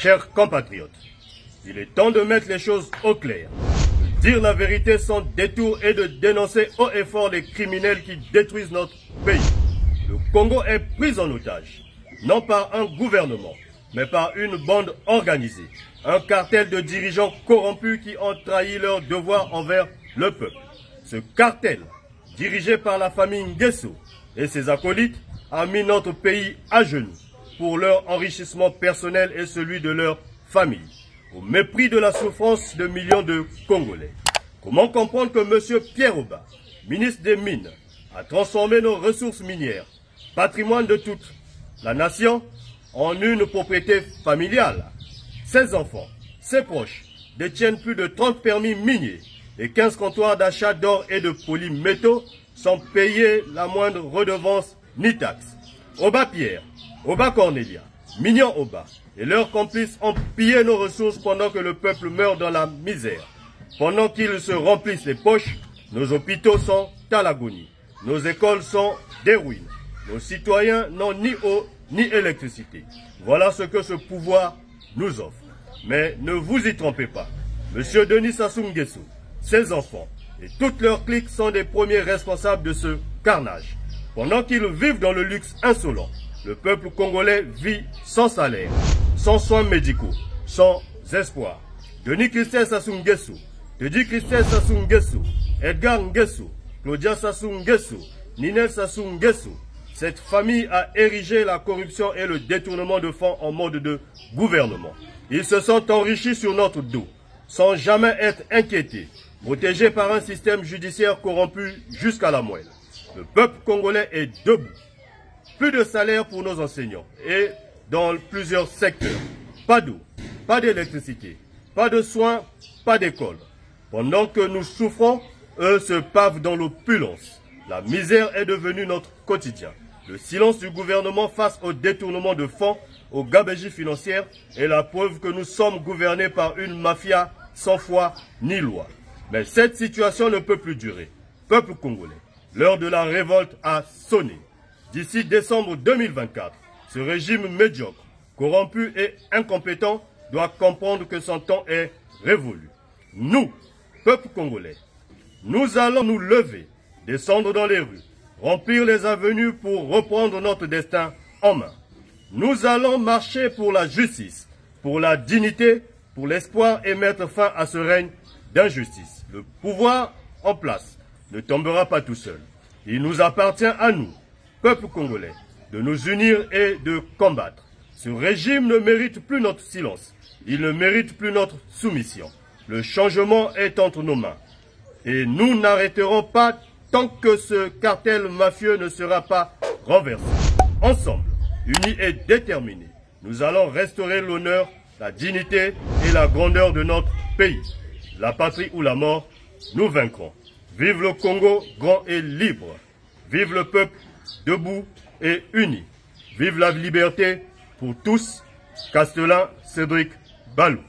Chers compatriotes, il est temps de mettre les choses au clair, de dire la vérité sans détour et de dénoncer haut et fort les criminels qui détruisent notre pays. Le Congo est pris en otage, non par un gouvernement, mais par une bande organisée, un cartel de dirigeants corrompus qui ont trahi leur devoir envers le peuple. Ce cartel, dirigé par la famille Nguesso et ses acolytes, a mis notre pays à genoux pour leur enrichissement personnel et celui de leur famille, au mépris de la souffrance de millions de Congolais. Comment comprendre que M. Pierre Oba, ministre des Mines, a transformé nos ressources minières, patrimoine de toute la nation, en une propriété familiale? Ses enfants, ses proches, détiennent plus de 30 permis miniers et 15 comptoirs d'achat d'or et de polymétaux sans payer la moindre redevance ni taxe. Oba Pierre, Oba Cornelia, Mignon Oba et leurs complices ont pillé nos ressources pendant que le peuple meurt dans la misère. Pendant qu'ils se remplissent les poches, nos hôpitaux sont à l'agonie, nos écoles sont des ruines, nos citoyens n'ont ni eau ni électricité. Voilà ce que ce pouvoir nous offre. Mais ne vous y trompez pas. Monsieur Denis Sassou Nguesso, ses enfants et toutes leurs cliques sont des premiers responsables de ce carnage. Pendant qu'ils vivent dans le luxe insolent, le peuple congolais vit sans salaire, sans soins médicaux, sans espoir. Denis Christelle Sassou Nguesso, Dedi Christelle Sassou Nguesso, Edgar Nguesso, Claudia Sassou Nguesso, Ninel Sassou Nguesso, cette famille a érigé la corruption et le détournement de fonds en mode de gouvernement. Ils se sont enrichis sur notre dos, sans jamais être inquiétés, protégés par un système judiciaire corrompu jusqu'à la moelle. Le peuple congolais est debout. Plus de salaire pour nos enseignants et dans plusieurs secteurs. Pas d'eau, pas d'électricité, pas de soins, pas d'école. Pendant que nous souffrons, eux se pavent dans l'opulence. La misère est devenue notre quotidien. Le silence du gouvernement face au détournement de fonds, aux gabegies financières est la preuve que nous sommes gouvernés par une mafia sans foi ni loi. Mais cette situation ne peut plus durer. Peuple congolais, l'heure de la révolte a sonné. D'ici décembre 2024, ce régime médiocre, corrompu et incompétent doit comprendre que son temps est révolu. Nous, peuple congolais, nous allons nous lever, descendre dans les rues, remplir les avenues pour reprendre notre destin en main. Nous allons marcher pour la justice, pour la dignité, pour l'espoir et mettre fin à ce règne d'injustice. Le pouvoir en place ne tombera pas tout seul. Il nous appartient à nous, peuple congolais, de nous unir et de combattre. Ce régime ne mérite plus notre silence. Il ne mérite plus notre soumission. Le changement est entre nos mains. Et nous n'arrêterons pas tant que ce cartel mafieux ne sera pas renversé. Ensemble, unis et déterminés, nous allons restaurer l'honneur, la dignité et la grandeur de notre pays. La patrie ou la mort, nous vaincrons. Vive le Congo grand et libre. Vive le peuple debout et uni. Vive la liberté pour tous. Castellan Cédric Balou.